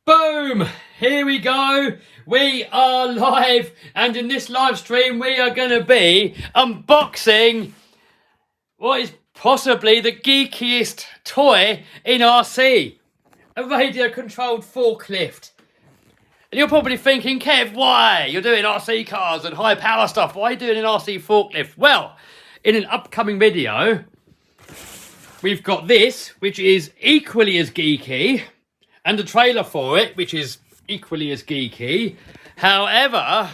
Boom! Here we go. We are live, and in this live stream, we are going to be unboxing what is possibly the geekiest toy in RC, a radio-controlled forklift. And you're probably thinking, Kev, why? You're doing RC cars and high power stuff. Why are you doing an RC forklift? Well, in an upcoming video, we've got this, which is equally as geeky, and the trailer for it, which is equally as geeky. However,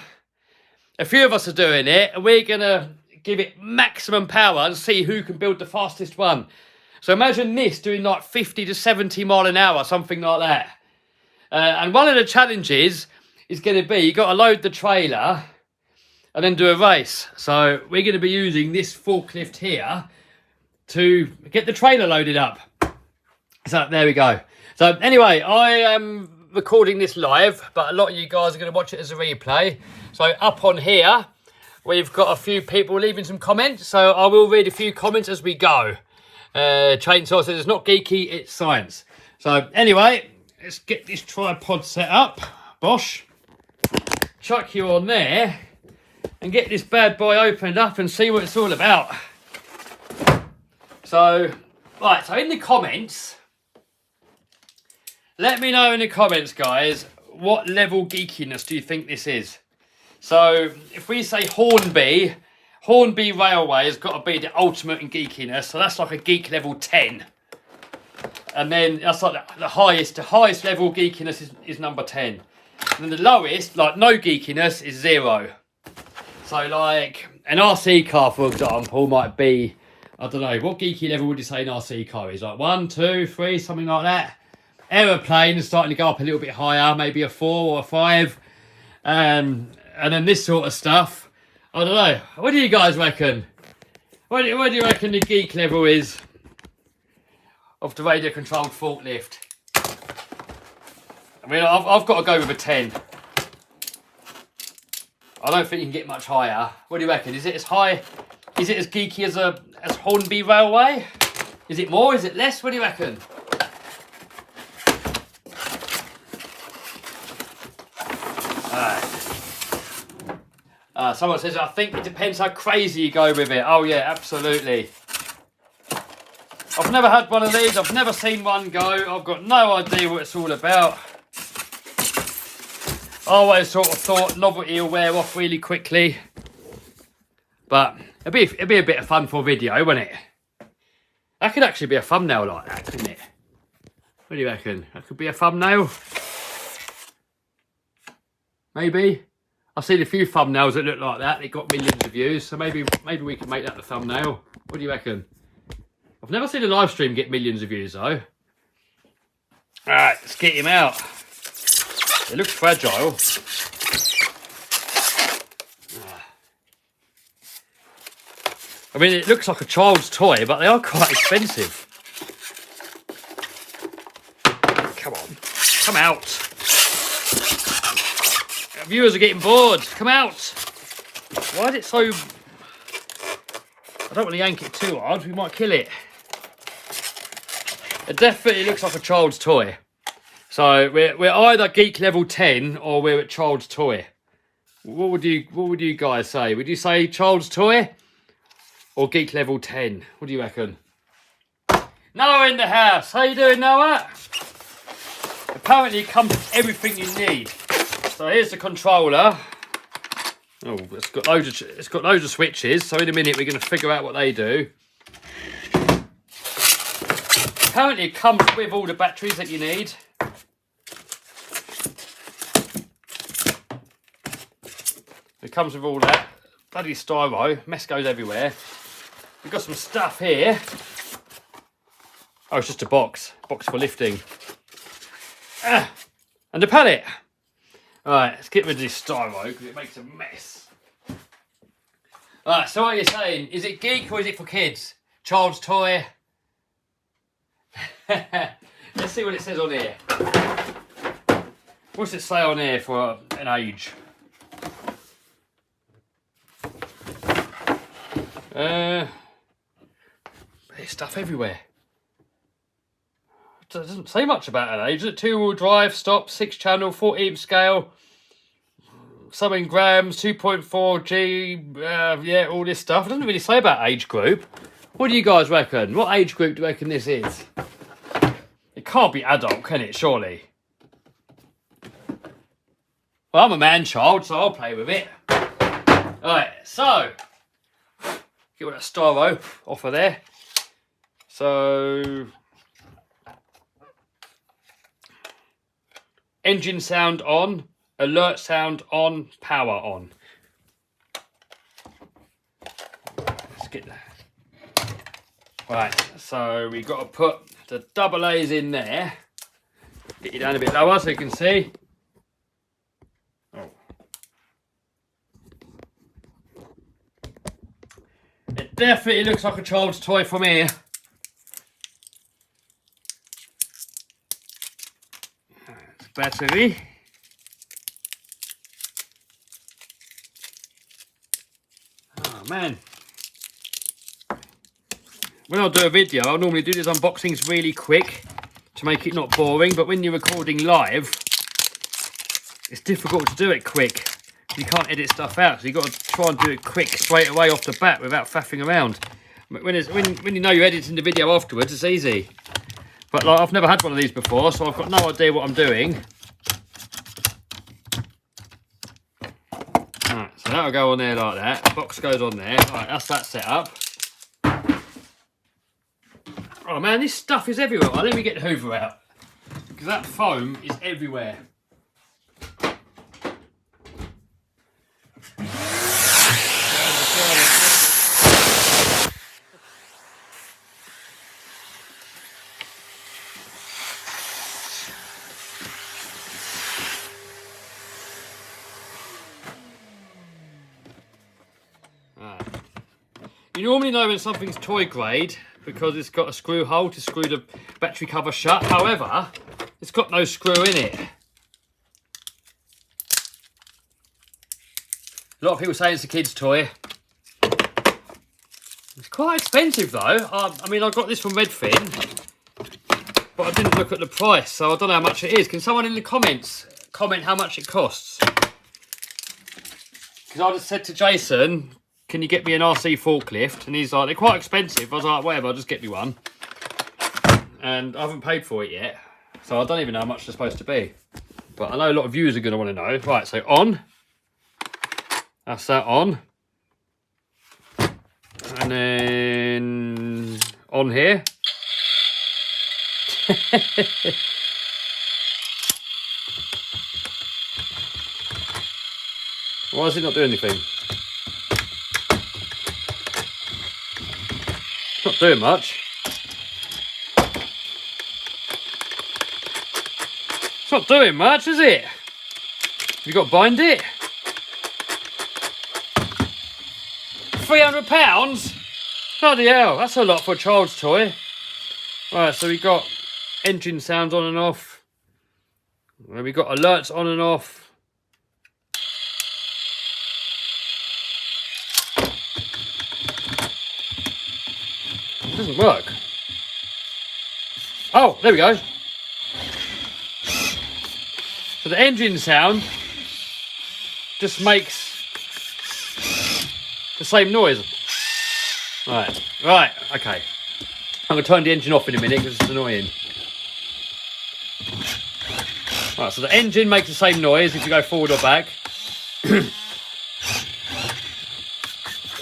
a few of us are doing it, and we're going to give it maximum power and see who can build the fastest one. So imagine this doing like 50 to 70 mile an hour, something like that. And one of the challenges is going to be, you've got to load the trailer and then do a race. So we're going to be using this forklift here to get the trailer loaded up. So there we go. So anyway, I am recording this live, but a lot of you guys are going to watch it as a replay. So up on here, we've got a few people leaving some comments. So I will read a few comments as we go. Chainsaw says it's not geeky, it's science. So anyway, let's get this tripod set up. Bosh. Chuck you on there and get this bad boy opened up and see what it's all about. So, right, so in the comments, let me know in the comments, guys, what level geekiness do you think this is? So, if we say Hornby Railway has got to be the ultimate in geekiness, so that's like a geek level 10. And then that's like the highest level geekiness is number 10. And then the lowest, like no geekiness, is 0. So like an RC car, for example, might be, I don't know, what geeky level would you say an RC car is? Like 1, 2, 3, something like that. Aeroplane is starting to go up a little bit higher, maybe a 4 or a 5. And then this sort of stuff, I don't know. What do you guys reckon? What do you reckon the geek level is of the radio-controlled forklift? I mean, I've got to go with a 10. I don't think you can get much higher. What do you reckon? Is it as high? Is it as geeky as Hornby Railway? Is it more? Is it less? What do you reckon? Someone says, I think it depends how crazy you go with it. Oh yeah, absolutely. I've never had one of these. I've never seen one go. I've got no idea what it's all about. I always sort of thought novelty will wear off really quickly. But it'd be a bit of fun for a video, wouldn't it? That could actually be a thumbnail like that, couldn't it? What do you reckon? That could be a thumbnail? Maybe. I've seen a few thumbnails that look like that. They got millions of views. So maybe we can make that the thumbnail. What do you reckon? I've never seen a live stream get millions of views though. Alright, let's get him out. It looks fragile. I mean, it looks like a child's toy, but they are quite expensive. Come on. Come out. Our viewers are getting bored. Come out. Why is it so... I don't want to yank it too hard. We might kill it. It definitely looks like a child's toy. So we're either geek level 10 or we're at child's toy. What would you guys say? Would you say child's toy or geek level 10? What do you reckon? Noah in the house. How you doing, Noah? Apparently it comes with everything you need. So here's the controller. Oh, it's got loads of switches. So in a minute we're going to figure out what they do. Apparently it comes with all the batteries that you need. It comes with all that. Bloody styro. Mess goes everywhere. We've got some stuff here. Oh, it's just a box. Box for lifting. And a pallet. Alright, let's get rid of this styro because it makes a mess. Alright, so what are you saying? Is it geek or is it for kids? Child's toy? Let's see what it says on here. What's it say on here for an age? There's stuff everywhere. doesn't say much about an age. 2-wheel drive, stop, 6-channel, 14 scale, some in grams, 2.4 G, yeah, all this stuff. It doesn't really say about age group. What do you guys reckon? What age group do you reckon this is? It can't be adult, can it, surely? Well, I'm a man-child, so I'll play with it. Alright, so, get all that styro off of there. So, engine sound on, alert sound on, power on. Let's get that. Right, so we've got to put the double A's in there. Get you down a bit lower so you can see. Oh. It definitely looks like a child's toy from here. Battery. Oh man. When I do a video, I normally do these unboxings really quick to make it not boring, but when you're recording live, it's difficult to do it quick. You can't edit stuff out, so you've got to try and do it quick straight away off the bat without faffing around. When you know you're editing the video afterwards, it's easy. But like, I've never had one of these before, so I've got no idea what I'm doing. Right, so that'll go on there like that. The box goes on there. Right, that's that set up. Oh man, this stuff is everywhere. Right, let me get the Hoover out. Because that foam is everywhere. You normally know when something's toy grade because it's got a screw hole to screw the battery cover shut. However, it's got no screw in it. A lot of people say it's a kid's toy. It's quite expensive though. I mean, I got this from Redfin, but I didn't look at the price, so I don't know how much it is. Can someone in the comments comment how much it costs? Because I just said to Jason, can you get me an RC forklift? And he's like, they're quite expensive. I was like, whatever, I'll just get me one. And I haven't paid for it yet. So I don't even know how much they're supposed to be. But I know a lot of viewers are going to want to know. Right, so on. That's that on. And then on here. Why is it not doing anything? It's not doing much. It's not doing much, is it? Have you got to bind it? £300? Bloody hell, that's a lot for a child's toy. Right, so we got engine sounds on and off. And we got alerts on and off. It doesn't work. Oh, there we go. So the engine sound just makes the same noise. Right, okay. I'm going to turn the engine off in a minute because it's annoying. Right, so the engine makes the same noise if you go forward or back.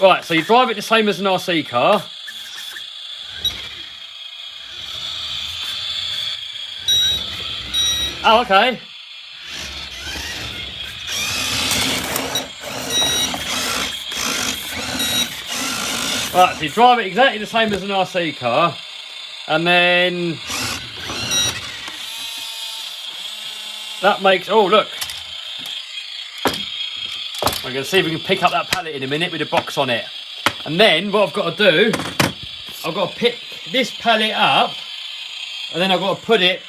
Right, so you drive it the same as an RC car. Oh, okay. Right, so you drive it exactly the same as an RC car, and then that makes, oh look, I'm going to see if we can pick up that pallet in a minute with a box on it. And then what I've got to do, I've got to pick this pallet up, and then I've got to put it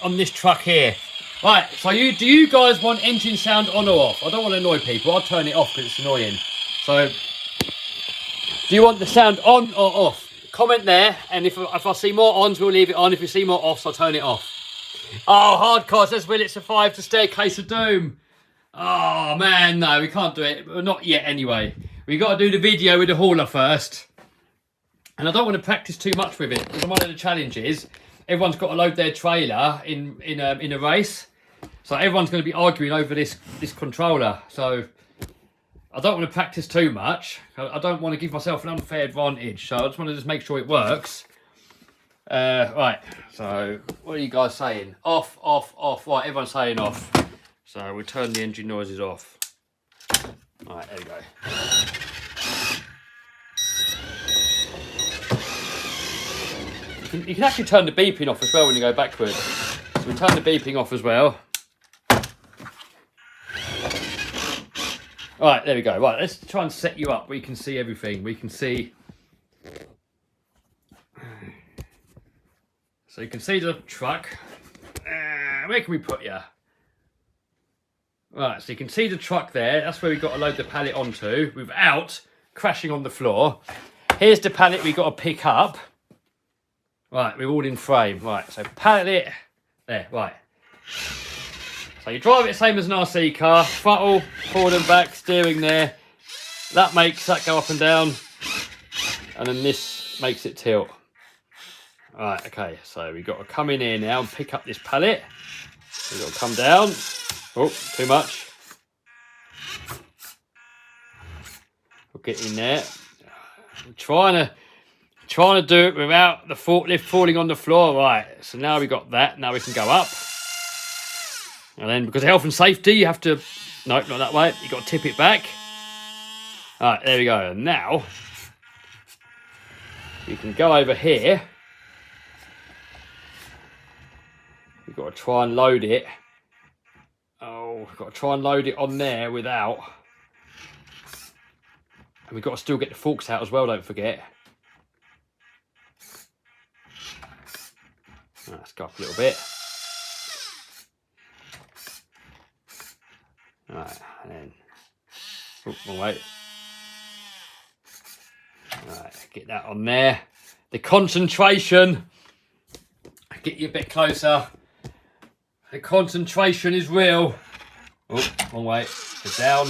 on this truck here. Right, so do you guys want engine sound on or off? I don't want to annoy people, I'll turn it off because it's annoying. So, do you want the sound on or off? comment there, and if I see more ons, we'll leave it on. If we see more offs, I'll turn it off. Oh, hardcore says, will it survive the staircase of doom? Oh, man, no, we can't do it. Well, not yet, anyway. We got to do the video with the hauler first. And I don't want to practice too much with it, because one of the challenges, everyone's got to load their trailer in a race. So everyone's going to be arguing over this controller. So I don't want to practice too much. I don't want to give myself an unfair advantage. So I just want to make sure it works. Right, so what are you guys saying? Off, off, off. Right, everyone's saying off. So we'll turn the engine noises off. Alright, there we go. You can actually turn the beeping off as well when you go backwards. So we turn the beeping off as well. Alright, there we go. Right, let's try and set you up where you can see everything. We can see... So you can see the truck. Where can we put you? Right, so you can see the truck there. That's where we've got to load the pallet onto without crashing on the floor. Here's the pallet we've got to pick up. Right, we're all in frame. Right, so pallet it. There, right. So you drive it the same as an RC car. Throttle, forward and back, steering there. That makes that go up and down. And then this makes it tilt. Right, okay, so we've got to come in here now and pick up this pallet. We've got to come down. Oh, too much. We'll get in there. I'm trying to do it without the forklift falling on the floor. Right, so now we've got that. Now we can go up. And then because of health and safety, you have to... Nope, not that way. You've got to tip it back. All right, there we go. And now you can go over here. We've got to try and load it. Oh, we've got to try and load it on there without. And we've got to still get the forks out as well, don't forget. Let's go up a little bit. Right, and then... Oh, wrong way. Right, get that on there. The concentration. Get you a bit closer. The concentration is real. Oh, wrong way. Go down.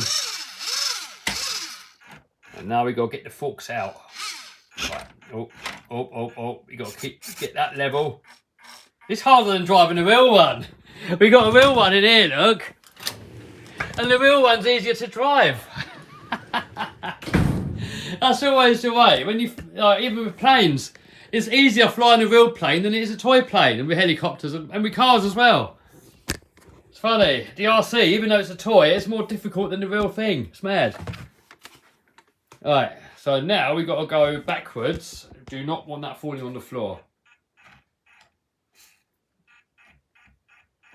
And now we got to get the forks out. Right. Oh. We got to get that level. It's harder than driving a real one. We got a real one in here, look. And the real one's easier to drive. That's always the way. When you, even with planes, it's easier flying a real plane than it is a toy plane, and with helicopters and with cars as well. It's funny. The RC, even though it's a toy, it's more difficult than the real thing. It's mad. Alright, so now we've got to go backwards. Do not want that falling on the floor.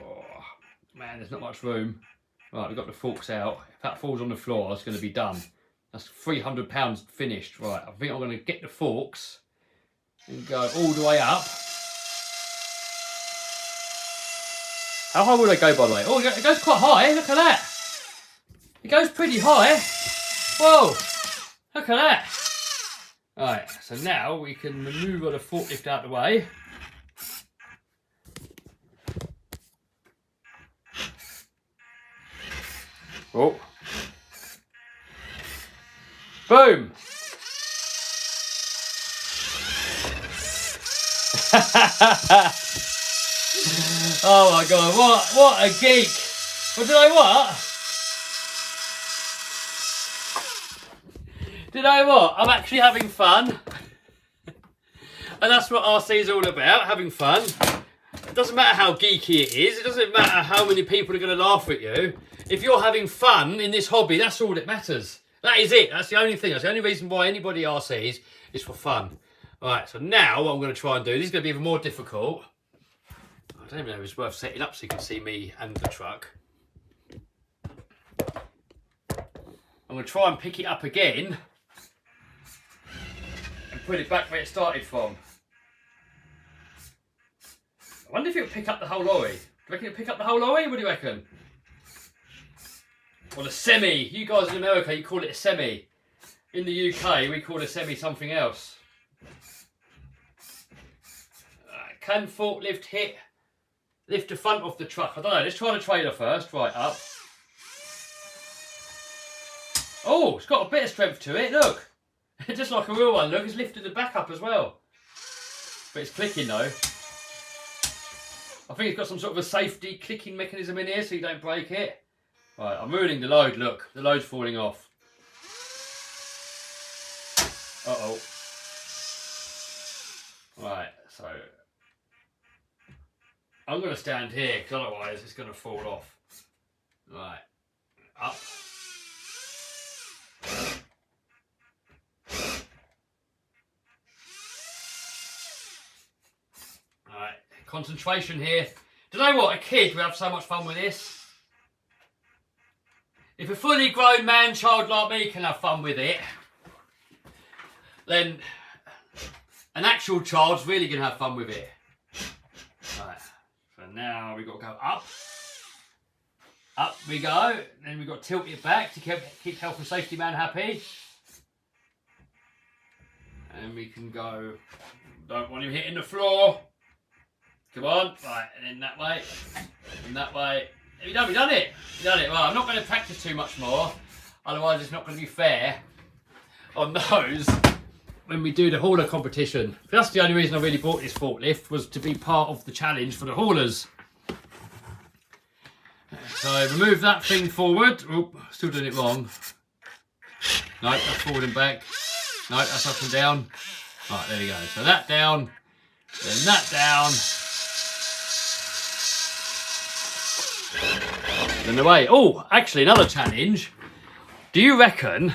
Oh, man, there's not much room. Right, we've got the forks out. If that falls on the floor, it's going to be done. That's £300 finished. Right, I think I'm going to get the forks and go all the way up. How high will they go, by the way? Oh, it goes quite high. Look at that. It goes pretty high. Whoa. Look at that. Alright, so now we can manoeuvre the forklift out of the way. Oh. Boom. Oh my god, what a geek. Well, do you know what? I'm actually having fun. And that's what RC is all about, having fun. It doesn't matter how geeky it is. It doesn't matter how many people are going to laugh at you. If you're having fun in this hobby, that's all that matters. That is it. That's the only thing. That's the only reason why anybody RCs is for fun. Alright, so now what I'm going to try and do, this is going to be even more difficult. I don't even know if it's worth setting up so you can see me and the truck. I'm going to try and pick it up again and put it back where it started from. I wonder if it'll pick up the whole lorry. Do you reckon it'll pick up the whole lorry? What do you reckon? Or the semi. You guys in America, you call it a semi. In the UK, we call a semi something else. Can forklift lift the front off the truck? I don't know. Let's try the trailer first. Right, up. Oh, it's got a bit of strength to it. Look. Just like a real one. Look, it's lifted the back up as well. But it's clicking though. I think it's got some sort of a safety clicking mechanism in here so you don't break it. Right, I'm ruining the load. Look, the load's falling off. Uh-oh. Right, so I'm going to stand here because otherwise it's going to fall off. Right, up. Right, concentration here. Do you know what? A kid would have so much fun with this. If a fully grown man-child like me can have fun with it, then an actual child's really going to have fun with it. Right, so now we've got to go up. Up we go. Then we've got to tilt it back to keep health and safety man happy. And we can go, don't want him hitting the floor. Come on, right, and then that way, and that way. We've done it. We've done it. Well, I'm not going to practice too much more, otherwise it's not going to be fair on those when we do the hauler competition. That's the only reason I really bought this forklift, was to be part of the challenge for the haulers. So remove that thing forward. Oh, still doing it wrong. No, that's forward and back. No, that's up and down. Right, there we go. So that down, then that down. Then away. Oh, actually, another challenge. Do you reckon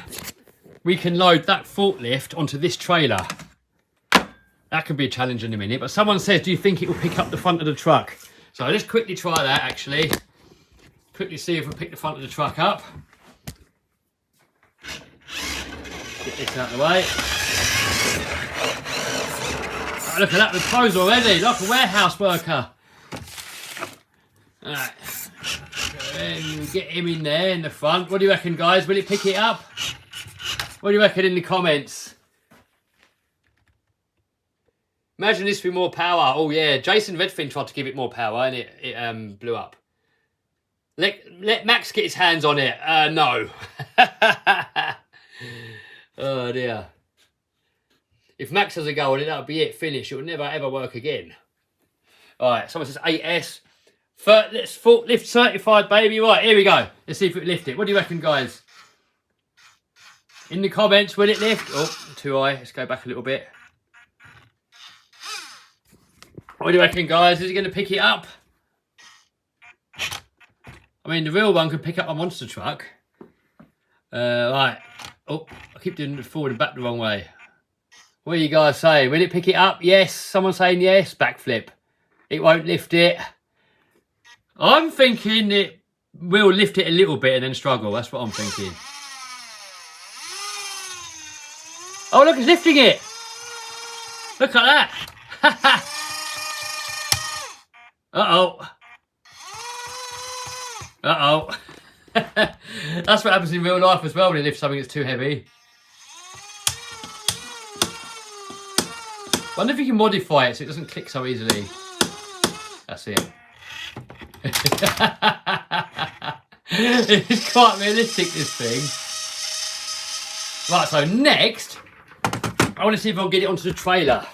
we can load that forklift onto this trailer? That could be a challenge in a minute. But someone says, do you think it will pick up the front of the truck? So let's quickly try that, actually. Quickly see if we pick the front of the truck up. Get this out of the way. Oh, look at that, the clothes already. Like a warehouse worker. Alright. Then get him in there in the front. What do you reckon, guys? Will it pick it up? What do you reckon in the comments? Imagine this with more power. Oh yeah, Jason Redfin tried to give it more power and it blew up. Let Max get his hands on it. No. Oh dear. If Max has a go on it, that'll be it. Finish. It will never ever work again. Alright, someone says 8S. Let's forklift certified, baby. Right, here we go. Let's see if it will lift it. What do you reckon, guys? In the comments, will it lift? Oh, too high. Let's go back a little bit. What do you reckon, guys? Is it going to pick it up? I mean, the real one can pick up a monster truck. Right. Oh, I keep doing the forward and back the wrong way. What do you guys say? Will it pick it up? Yes. Someone saying yes. Backflip. It won't lift it. I'm thinking it will lift it a little bit and then struggle. That's what I'm thinking. Oh, look, it's lifting it. Look at that. Uh-oh. Uh-oh. That's what happens in real life as well when you lift something that's too heavy. Wonder if you can modify it so it doesn't click so easily. That's it. It's quite realistic, this thing. Right, so next, I want to see if I'll get it onto the trailer.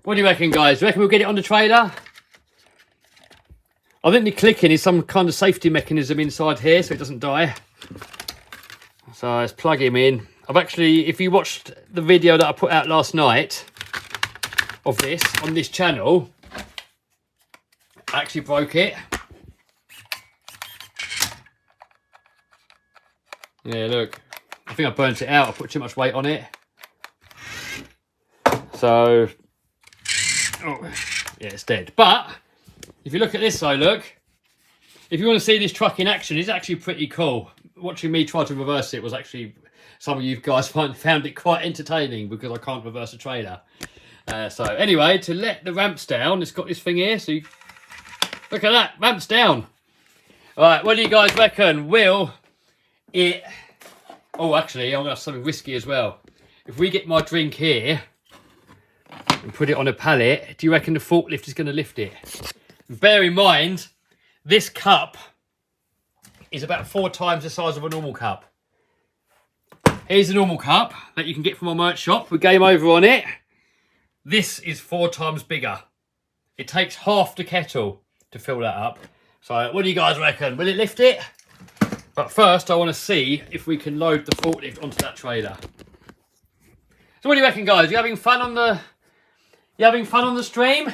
What do you reckon, guys? Do you reckon we'll get it on the trailer? I think the clicking is some kind of safety mechanism inside here so it doesn't die. So let's plug him in. I've actually, if you watched the video that I put out last night of this on this channel, I actually broke it. Yeah, look. I think I burnt it out. I put too much weight on it. So, oh, yeah, it's dead. But if you look at this side, look. If you want to see this truck in action, it's actually pretty cool. Watching me try to reverse it was actually, some of you guys found it quite entertaining because I can't reverse a trailer. So anyway, to let the ramps down, it's got this thing here. So look at that, ramps down. All right, what do you guys reckon? Will it... Oh, actually, I'm going to have something risky as well. If we get my drink here, and put it on a pallet, do you reckon the forklift is going to lift it? Bear in mind, this cup is about 4 times the size of a normal cup. Here's a normal cup that you can get from our merch shop with Game Over on it. This is 4 times bigger. It takes half the kettle to fill that up. So what do you guys reckon? Will it lift it? But first I want to see if we can load the forklift onto that trailer. So what do you reckon, guys? You having fun on the stream?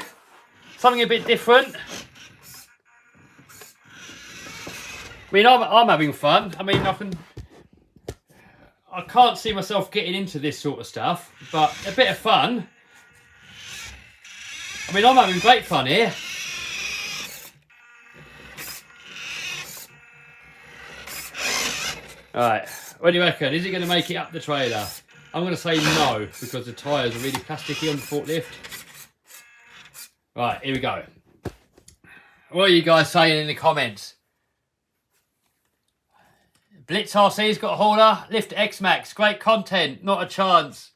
Something a bit different? I mean, I'm having fun. I mean, I can't see myself getting into this sort of stuff, but a bit of fun. I mean, I'm having great fun here. Alright, what do you reckon? Is it going to make it up the trailer? I'm going to say no, because the tyres are really plasticky on the forklift. Right, here we go. What are you guys saying in the comments? Blitz RC's got a hauler. Lift X-Max. Great content. Not a chance.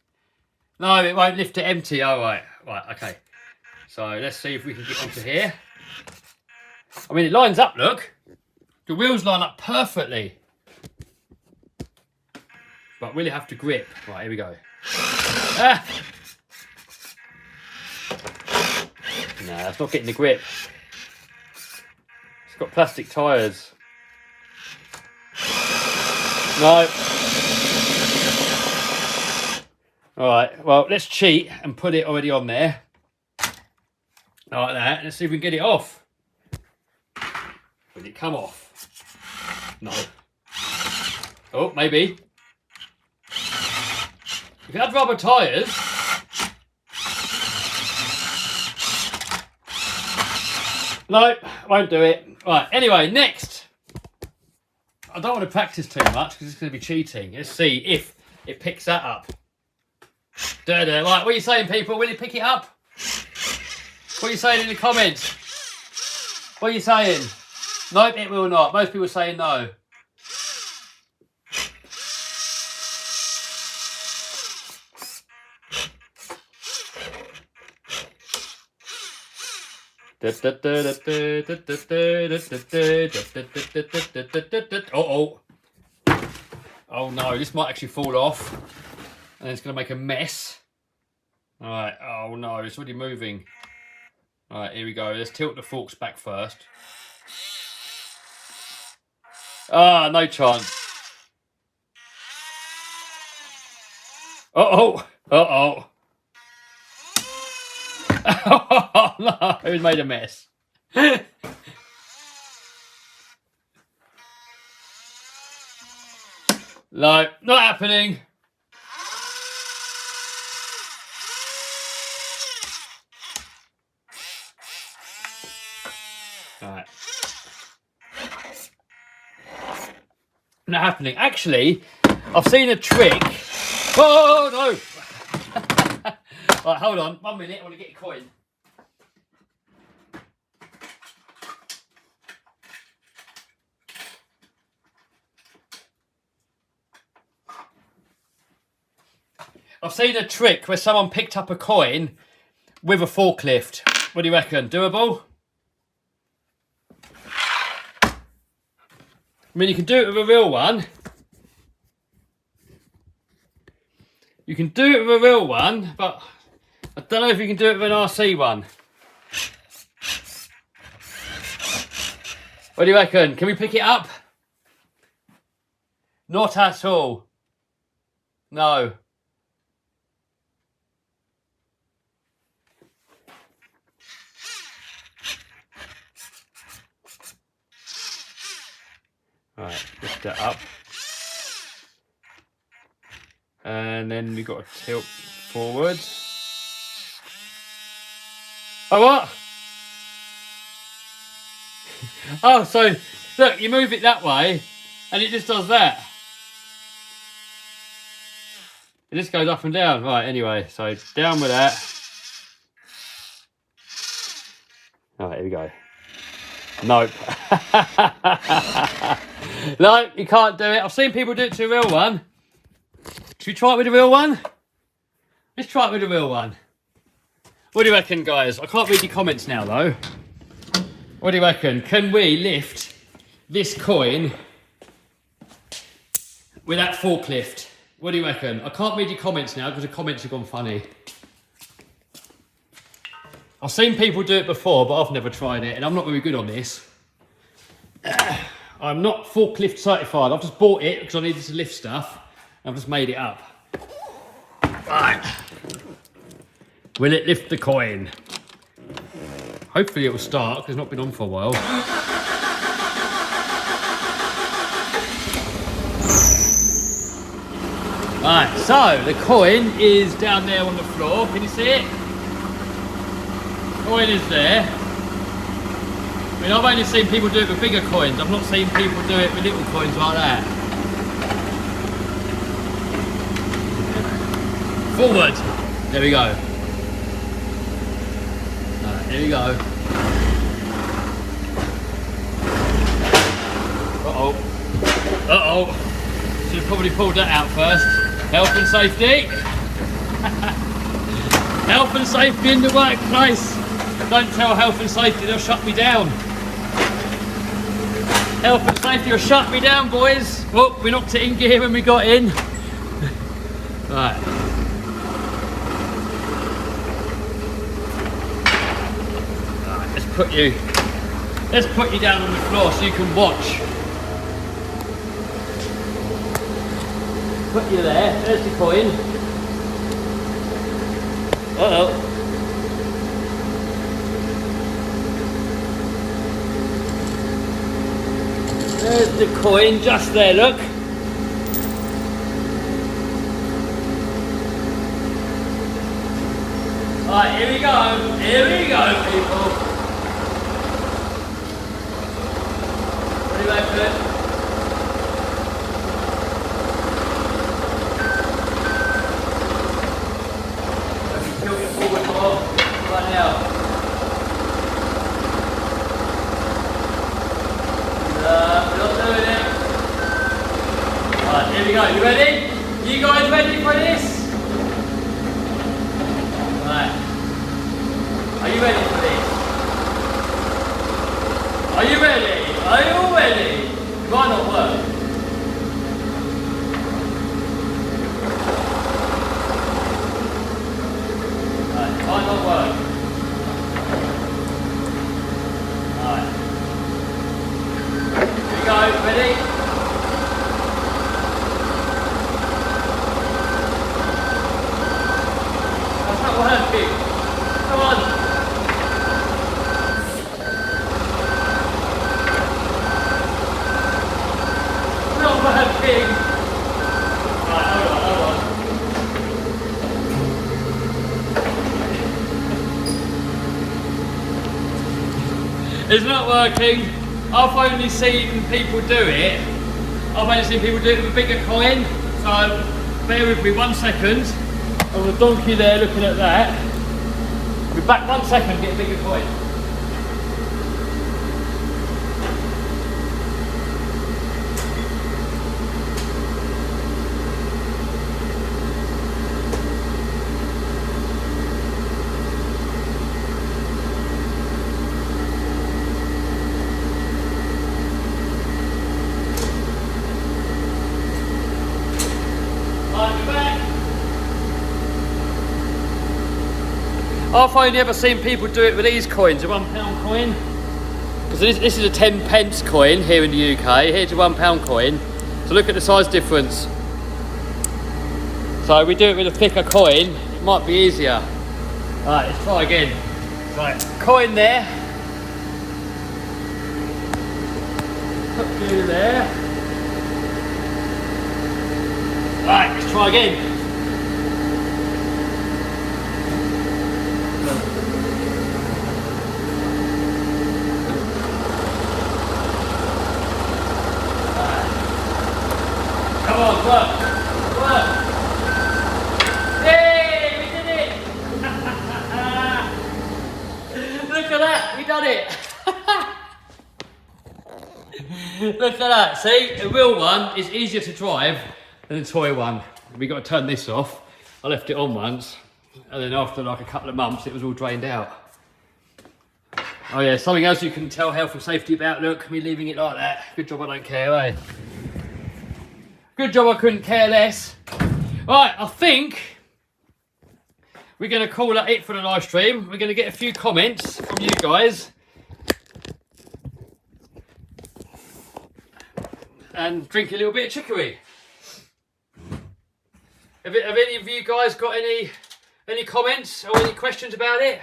No, it won't lift it empty. Oh, right. Right, okay. So let's see if we can get onto here. I mean, it lines up, look. The wheels line up perfectly. But will it have to grip? Right, here we go. Ah! No, that's not getting the grip. It's got plastic tyres. No. Alright, well, let's cheat and put it already on there. Like that. Let's see if we can get it off. Will it come off? No. Oh, maybe. If it had rubber tyres... No, won't do it. Right, anyway, next. I don't want to practice too much because it's going to be cheating. Let's see if it picks that up. Right, what are you saying, people? Will it pick it up? What are you saying in the comments? What are you saying? Nope, it will not. Most people are saying no. Uh-oh. Oh no, this might actually fall off. And it's going to make a mess. Alright, oh no, it's already moving. Alright, here we go. Let's tilt the forks back first. Ah, no chance. Uh-oh. Uh-oh. Oh no, it made a mess. No, not happening. Alright. Not happening. Actually, I've seen a trick. Oh no! Right, hold on. 1 minute. I want to get a coin. I've seen a trick where someone picked up a coin with a forklift. What do you reckon? Doable? I mean, you can do it with a real one. You can do it with a real one, but I don't know if you can do it with an RC one. What do you reckon? Can we pick it up? Not at all. No. Right, lift that up. And then we've got to tilt forward. Oh, what? Oh, so look, you move it that way and it just does that. It just goes up and down. Right, anyway, so down with that. Alright, here we go. Nope. No, you can't do it. I've seen people do it to a real one. Should we try it with a real one? Let's try it with a real one. What do you reckon, guys? I can't read your comments now, though. What do you reckon? Can we lift this coin with that forklift? What do you reckon? I can't read your comments now because the comments have gone funny. I've seen people do it before, but I've never tried it, and I'm not very good on this. I'm not forklift certified. I've just bought it because I needed to lift stuff. I've just made it up. Right. Will it lift the coin? Hopefully it will start because it's not been on for a while. Right, so the coin is down there on the floor. Can you see it? Coin is there. I mean, I've only seen people do it with bigger coins. I've not seen people do it with little coins like that. Forward. There we go. Right, here we go. Uh-oh. Uh-oh. Should have probably pulled that out first. Health and safety. Health and safety in the workplace. Don't tell health and safety, they'll shut me down. Health and safety will shut me down, boys. Oh, we knocked it in gear when we got in. Right. Right, let's put you down on the floor so you can watch. Put you there, there's the coin. Uh-oh. There's the coin, just there, look. Right, here we go, people. What do you reckon? Tilt it forward more, right now. We're not doing it. Right, here we go. You ready? You guys ready for this? Right. Are you ready for this? Are you ready? Are you all ready? It might not work. Right, it might not work. Right. Go, ready? That's not working. Come on. Not working. Right, hold on. It's not working. I've only seen people do it. I've only seen people do it with a bigger coin. So bear with me 1 second. I've got a donkey there looking at that. I'll be back 1 second, get a bigger coin. I've only ever seen people do it with these coins, a £1 coin. Because this is a 10 pence coin here in the UK, here's a £1 coin. So look at the size difference. So we do it with a thicker coin, it might be easier. Right, let's try again. Right, coin there. Put you there. Right, let's try again. Come on, work. Hey, we did it! Look at that, we done it! Look at that, see? A real one is easier to drive than a toy one. We got to turn this off. I left it on once. And then after like a couple of months, it was all drained out. Oh yeah, something else you can tell health and safety about, look, me leaving it like that. Good job I don't care, eh? Good job I couldn't care less. Right, I think we're going to call that it for the live stream. We're going to get a few comments from you guys. And drink a little bit of chicory. Have any of you guys got any comments or any questions about it?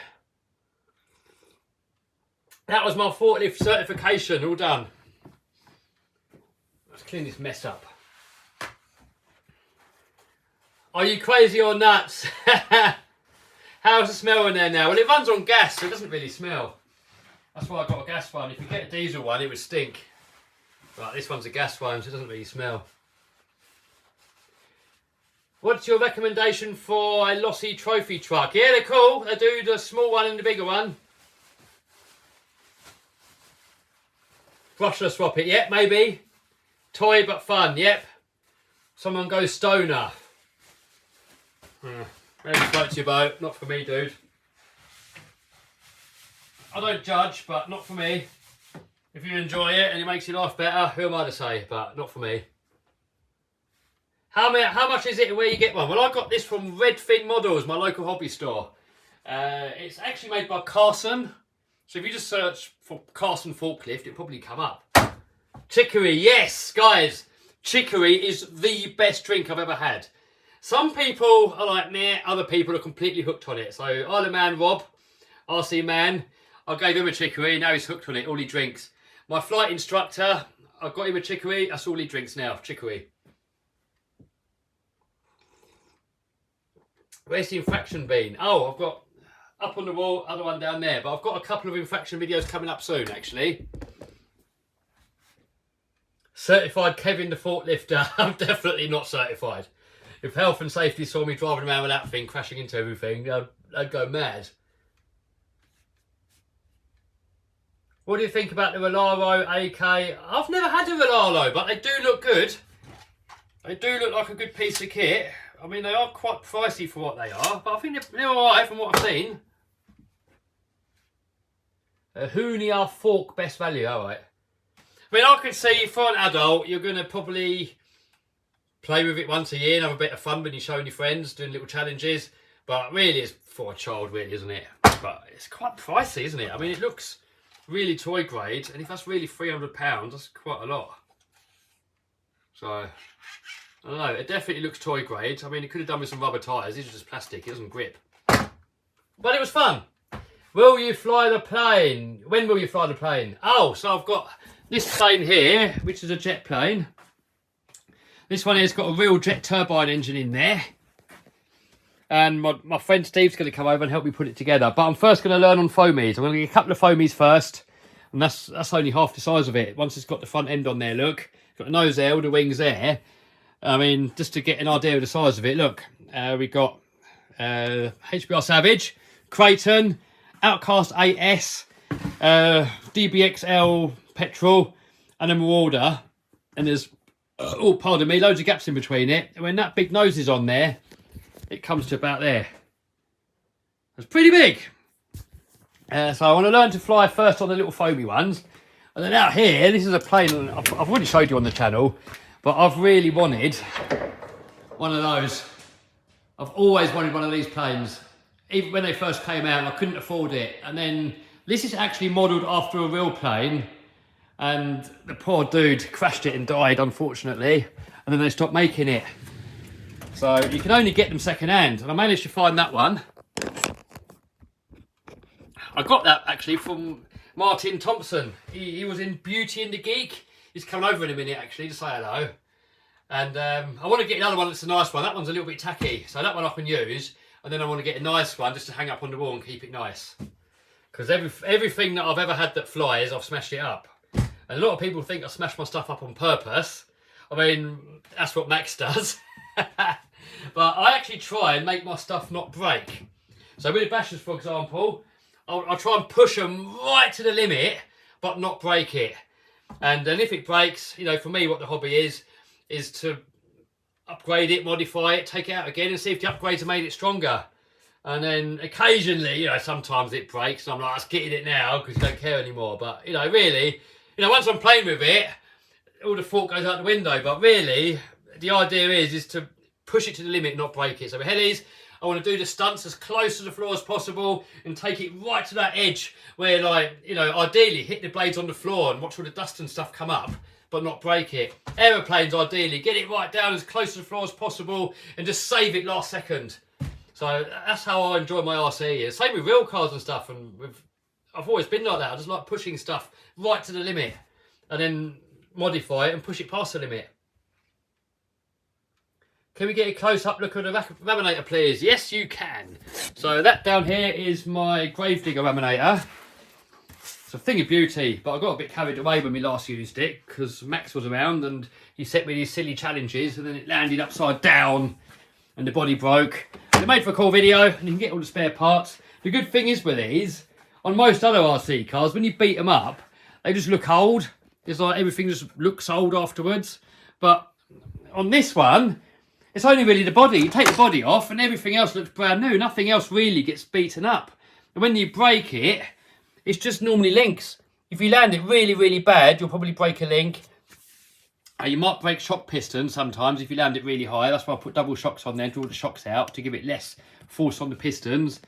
That was my forklift certification, all done. Let's clean this mess up. Are you crazy or nuts? How's the smell in there now? Well, it runs on gas, so it doesn't really smell. That's why I got a gas one. If you get a diesel one, it would stink. Right, this one's a gas one, so it doesn't really smell. What's your recommendation for a lossy trophy truck? Yeah, they're cool. They do the small one and the bigger one. Brushless swap it, yep, maybe. Toy but fun, yep. Someone goes stoner. Maybe floats your boat, not for me, dude. I don't judge, but not for me. If you enjoy it and it makes your life better, who am I to say, but not for me. How much is it where you get one? Well, I got this from Redfin Models, my local hobby store. It's actually made by Carson. So if you just search for Carson forklift, it'll probably come up. Chicory, yes, guys. Chicory is the best drink I've ever had. Some people are like, nah, other people are completely hooked on it. So Isle of Man Rob, RC Man, I gave him a chicory, now he's hooked on it, all he drinks. My flight instructor, I got him a chicory, that's all he drinks now, chicory. Where's the infraction bean? Oh, I've got up on the wall, other one down there. But I've got a couple of infraction videos coming up soon, actually. Certified Kevin the forklifter. I'm definitely not certified. If health and safety saw me driving around with that thing, crashing into everything, I'd go mad. What do you think about the Rolaro AK? I've never had a Rolaro, but they do look good. They do look like a good piece of kit. I mean, they are quite pricey for what they are, but I think they're alright from what I've seen. A Hunia fork, best value, alright. I mean, I could see for an adult, you're going to probably play with it once a year and have a bit of fun when you're showing your friends, doing little challenges. But really, it's for a child, really, isn't it? But it's quite pricey, isn't it? I mean, it looks really toy grade, and if that's really £300, that's quite a lot. So, I don't know, it definitely looks toy grade. I mean, it could have done with some rubber tyres. These are just plastic, it doesn't grip. But it was fun. Will you fly the plane? When will you fly the plane? Oh, so I've got this plane here, which is a jet plane. This one here's got a real jet turbine engine in there. And my friend Steve's going to come over and help me put it together. But I'm first going to learn on foamies. I'm going to get a couple of foamies first. And that's only half the size of it. Once it's got the front end on there, look. Got the nose there, all the wings there. I mean, just to get an idea of the size of it, look. We got HBR Savage, Creighton, Outcast AS, DBXL Petrol, and a Marauder. And there's, oh, pardon me, loads of gaps in between it. And when that big nose is on there, it comes to about there. It's pretty big. So I want to learn to fly first on the little foamy ones. And then out here, this is a plane I've already showed you on the channel, but I've really wanted one of those. I've always wanted one of these planes. Even when they first came out, I couldn't afford it. And then this is actually modelled after a real plane. And the poor dude crashed it and died, unfortunately. And then they stopped making it. So you can only get them second hand. And I managed to find that one. I got that actually from Martin Thompson. He was in Beauty and the Geek. He's coming over in a minute actually to say hello. And I want to get another one that's a nice one. That one's a little bit tacky. So that one I can use. And then I want to get a nice one just to hang up on the wall and keep it nice. Because everything that I've ever had that flies, I've smashed it up. And a lot of people think I smash my stuff up on purpose. I mean, that's what Max does. But I actually try and make my stuff not break. So with the bashers, for example, I'll try and push them right to the limit, but not break it. And then if it breaks, you know, for me, what the hobby is to upgrade it, modify it, take it out again and see if the upgrades have made it stronger. And then occasionally, sometimes it breaks. And I'm like, let's get in it now because you don't care anymore. But, really, once I'm playing with it, all the fork goes out the window. But really, the idea is to push it to the limit, not break it. So with helis, I want to do the stunts as close to the floor as possible and take it right to that edge where, ideally hit the blades on the floor and watch all the dust and stuff come up, but not break it. Aeroplanes, ideally, get it right down as close to the floor as possible and just save it last second. So that's how I enjoy my RC. Same with real cars and stuff. And I've always been like that. I just like pushing stuff right to the limit and then modify it and push it past the limit. Can we get a close-up look at the raminator, please? Yes, you can. So that down here is my Gravedigger raminator. It's a thing of beauty, but I got a bit carried away when we last used it because Max was around and he set me these silly challenges and then it landed upside down and the body broke. They're made for a cool video and you can get all the spare parts. The good thing is with these, on most other RC cars, when you beat them up, they just look old. It's like everything just looks old afterwards. But on this one, it's only really the body. You take the body off and everything else looks brand new. Nothing else really gets beaten up. And when you break it, it's just normally links. If you land it really, really bad, you'll probably break a link. You might break shock pistons sometimes if you land it really high. That's why I put double shocks on there to draw the shocks out to give it less force on the pistons.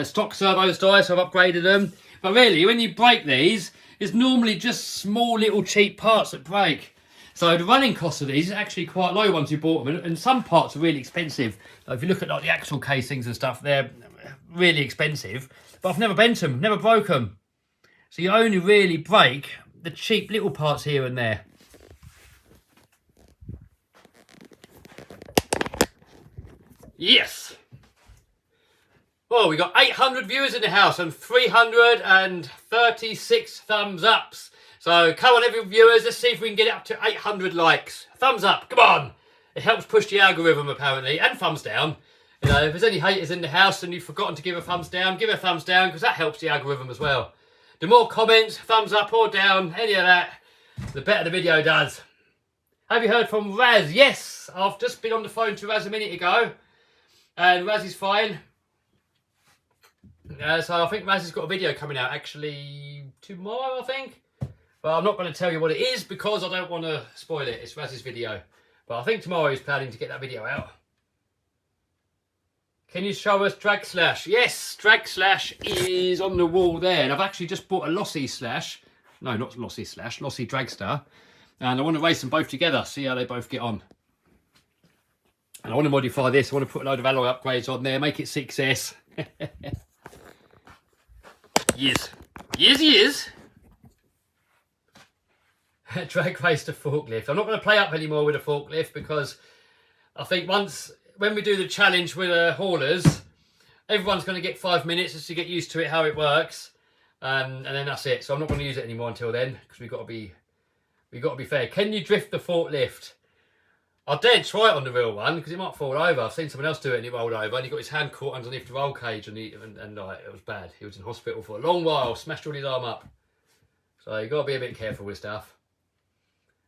Stock servos die, so I've upgraded them. But really, when you break these, it's normally just small little cheap parts that break. So the running cost of these is actually quite low once you bought them, and some parts are really expensive. If you look at like the axle casings and stuff, they're really expensive. But I've never bent them, never broke them. So you only really break the cheap little parts here and there. Yes. Well, we got 800 viewers in the house and 336 thumbs ups. So come on, every viewers, let's see if we can get it up to 800 likes. Thumbs up, come on. It helps push the algorithm apparently, and thumbs down. If there's any haters in the house and you've forgotten to give a thumbs down, give a thumbs down because that helps the algorithm as well. The more comments, thumbs up or down, any of that, the better the video does. Have you heard from Raz? Yes, I've just been on the phone to Raz a minute ago and Raz is fine. So I think Raz has got a video coming out actually tomorrow, I think. But I'm not going to tell you what it is because I don't want to spoil it. It's Raz's video. But I think tomorrow he's planning to get that video out. Can you show us Drag Slash? Yes, Drag Slash is on the wall there. And I've actually just bought a Lossy Slash. No, not Lossy Slash. Lossy Dragster. And I want to race them both together. See how they both get on. And I want to modify this. I want to put a load of alloy upgrades on there. Make it 6S. Yes. Yes, yes. Drag race to forklift. I'm not going to play up anymore with a forklift because I think when we do the challenge with the haulers, everyone's going to get 5 minutes just to get used to it, how it works, and then that's it. So I'm not going to use it anymore until then because we've got to be fair. Can you drift the forklift? I dared try it on the real one because it might fall over. I've seen someone else do it and it rolled over and he got his hand caught underneath the roll cage and it was bad. He was in hospital for a long while, smashed all his arm up. So you've got to be a bit careful with stuff.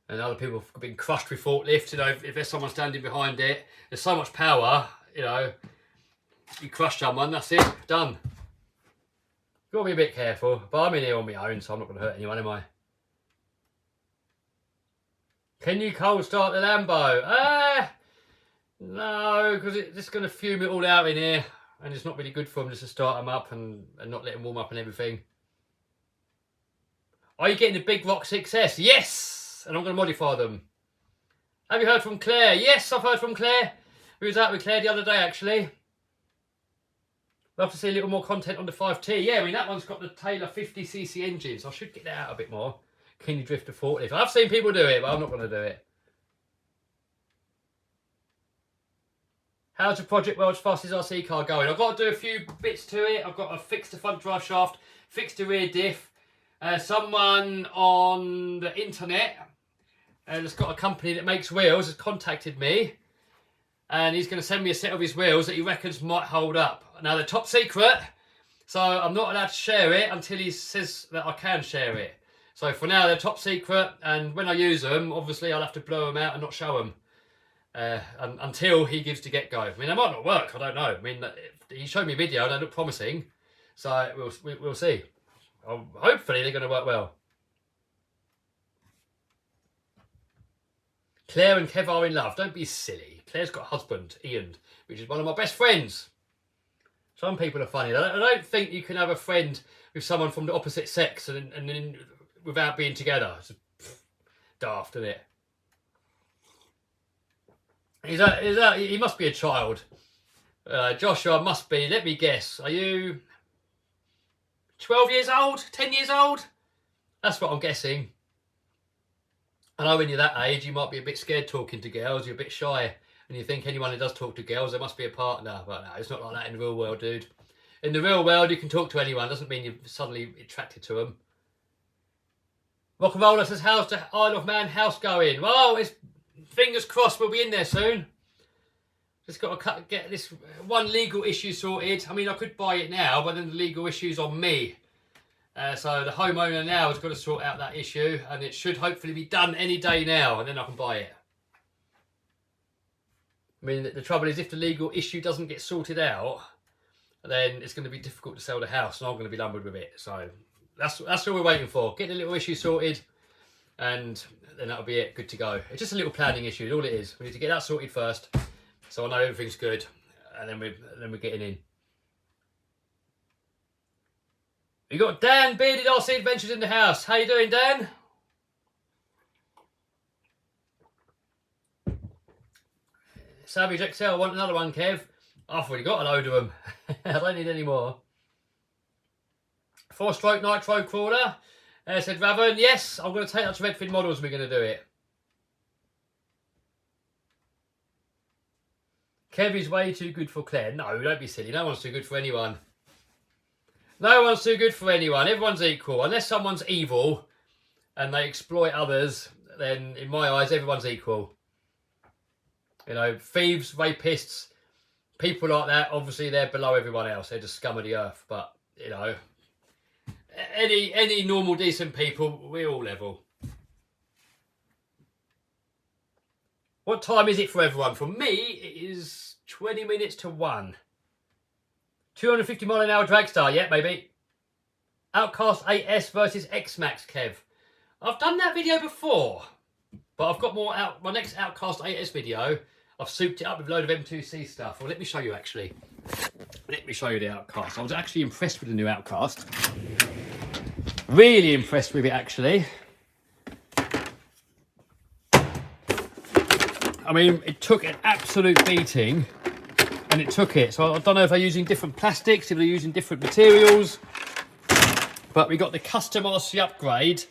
And other people have been crushed with forklifts, if there's someone standing behind it, there's so much power, you crush someone, that's it, done. You've got to be a bit careful, but I'm in here on my own, so I'm not going to hurt anyone, am I? Can you cold start the Lambo? No, because it's just going to fume it all out in here, and it's not really good for them just to start them up and not let them warm up and everything. Are you getting the Big Rock 6S? Yes! And I'm going to modify them. Have you heard from Claire? Yes, I've heard from Claire. We was out with Claire the other day, actually. We'll have to see a little more content on the 5T. Yeah, I mean, that one's got the Taylor 50cc engine, so I should get that out a bit more. Can you drift a forklift? I've seen people do it, but I'm not going to do it. How's the Project World's Fastest RC car going? I've got to do a few bits to it. I've got to fix the front drive shaft, fix the rear diff. Someone on the internet that's got a company that makes wheels has contacted me and he's going to send me a set of his wheels that he reckons might hold up. Now they're top secret, so I'm not allowed to share it until he says that I can share it. So for now they're top secret, and when I use them, obviously I'll have to blow them out and not show them. until he gives the get-go. I mean, they might not work, I don't know. I mean, he showed me a video, they look promising, so we'll see. Hopefully they're going to work well. Claire and Kev are in love. Don't be silly. Claire's got a husband, Ian, which is one of my best friends. Some people are funny. I don't think you can have a friend with someone from the opposite sex and then without being together. It's daft, isn't it? He must be a child. Joshua must be, let me guess, are you 12 years old? 10 years old? That's what I'm guessing. I know when you're that age, you might be a bit scared talking to girls. You're a bit shy. And you think anyone who does talk to girls, there must be a partner. But no, it's not like that in the real world, dude. In the real world, you can talk to anyone. Doesn't mean you're suddenly attracted to them. Rock and Roller says, how's the Isle of Man house going? Well, it's fingers crossed we'll be in there soon. Just got to get this one legal issue sorted. I mean, I could buy it now, but then the legal issue's on me. So the homeowner now has got to sort out that issue, and it should hopefully be done any day now, and then I can buy it. I mean, the trouble is, if the legal issue doesn't get sorted out, then it's going to be difficult to sell the house, and I'm going to be lumbered with it. So that's all we're waiting for. Get the little issue sorted, and then that'll be it. Good to go. It's just a little planning issue. All it is. We need to get that sorted first, so I know everything's good, and then we're getting in. You got Dan Bearded RC Adventures in the house. How you doing, Dan? Savage XL, want another one, Kev? I've already got a load of them. I don't need any more. 4-stroke nitro crawler. Said Raven, yes, I'm going to take that to Redfin Models. We're going to do it. Kev is way too good for Claire. No, don't be silly. No one's too good for anyone. No one's too good for anyone. Everyone's equal. Unless someone's evil and they exploit others, then in my eyes, everyone's equal. You know, thieves, rapists, people like that, obviously they're below everyone else. They're just scum of the earth. But, you know, any normal, decent people, we're all level. What time is it for everyone? For me, it is 20 minutes to 1. 250 mile an hour Dragstar, yeah, maybe. Outcast 8S versus X-Max, Kev. I've done that video before, but I've got more out. My next Outcast 8S video, I've souped it up with a load of M2C stuff. Well, let me show you actually. Let me show you the Outcast. I was actually impressed with the new Outcast. Really impressed with it, actually. I mean, it took an absolute beating. And it took it. So I don't know if they're using different plastics, if they're using different materials. But we got the custom RC upgrade.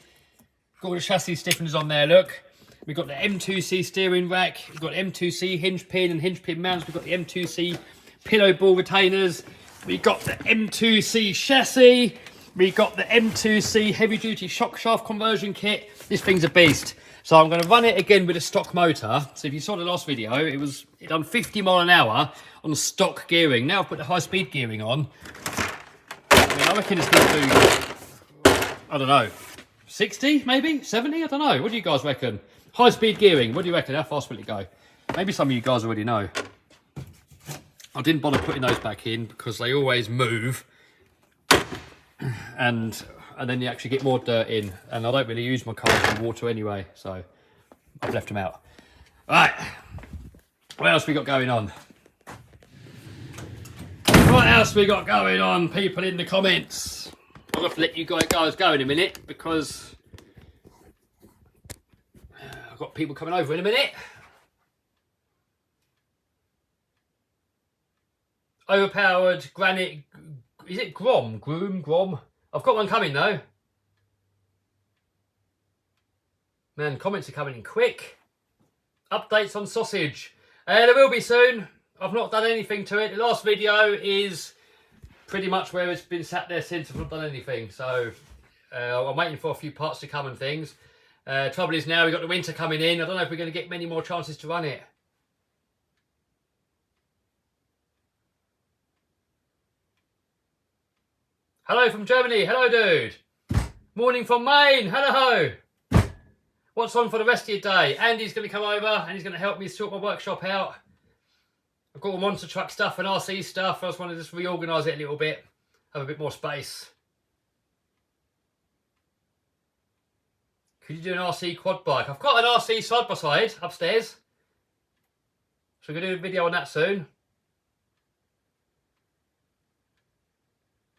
Got all the chassis stiffeners on there, look. We've got the M2C steering rack. We've got M2C hinge pin and hinge pin mounts. We've got the M2C pillow ball retainers. We've got the M2C chassis. We've got the M2C heavy duty shock shaft conversion kit. This thing's a beast. So I'm going to run it again with a stock motor. So if you saw the last video, it done 50 mile an hour on stock gearing. Now I've put the high speed gearing on. I mean, I reckon it's going to do, I don't know, 60 maybe? 70? I don't know. What do you guys reckon? High speed gearing, what do you reckon? How fast will it go? Maybe some of you guys already know. I didn't bother putting those back in because they always move. And then you actually get more dirt in, and I don't really use my cars in water anyway, so I've left them out. Right, what else we got going on? What else we got going on, people in the comments? I'll have to let you guys go in a minute because I've got people coming over in a minute. Overpowered granite, is it Grom? Grom? I've got one coming though. Man, comments are coming in quick. Updates on sausage. There will be soon. I've not done anything to it. The last video is pretty much where it's been sat there since. I've not done anything. So I'm waiting for a few parts to come and things. Trouble is now we've got the winter coming in. I don't know if we're going to get many more chances to run it. Hello from Germany. Hello, dude. Morning from Maine. Hello. What's on for the rest of your day? Andy's going to come over and he's going to help me sort my workshop out. I've got all monster truck stuff and RC stuff. I just want to just reorganise it a little bit. Have a bit more space. Could you do an RC quad bike? I've got an RC side by side upstairs. So we're going to do a video on that soon.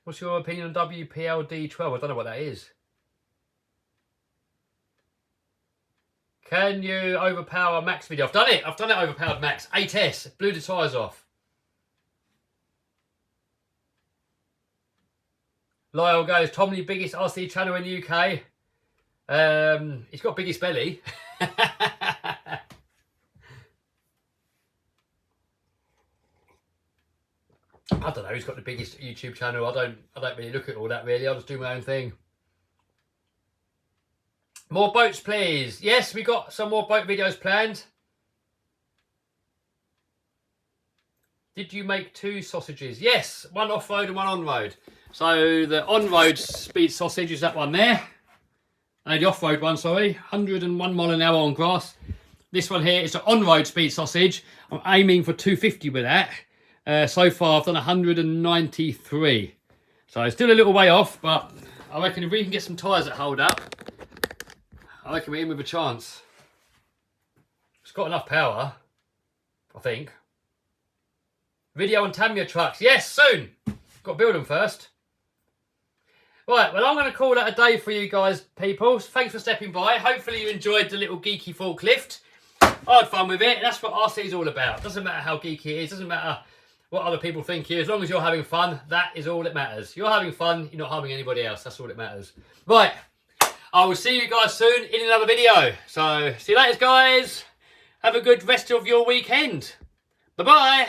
What's your opinion on WPLD12? I don't know what that is. Can you overpower Max video? I've done it. I've done it overpowered Max. 8S. Blew the tyres off. Lyle goes, Tommy, biggest RC channel in the UK. He's got biggest belly. I don't know. He's got the biggest YouTube channel. I don't really look at all that really. I'll just do my own thing. More boats, please. Yes, we got some more boat videos planned. Did you make 2 sausages? Yes, one off-road and one on-road. So the on-road speed sausage is that one there. And the off-road one, sorry, 101 mile an hour on grass. This one here is an on-road speed sausage. I'm aiming for 250 with that. So far I've done 193. So it's still a little way off, but I reckon if we can get some tyres that hold up, I reckon we're in with a chance. It's got enough power, I think. Video on Tamiya trucks. Yes, soon. Got to build them first. Right, well, I'm going to call that a day for you guys, people. Thanks for stepping by. Hopefully you enjoyed the little geeky forklift. I had fun with it. That's what RC is all about. Doesn't matter how geeky it is. Doesn't matter what other people think here. As long as you're having fun, that is all that matters. You're having fun. You're not harming anybody else. That's all that matters. Right. I will see you guys soon in another video. So, see you later, guys. Have a good rest of your weekend. Bye-bye.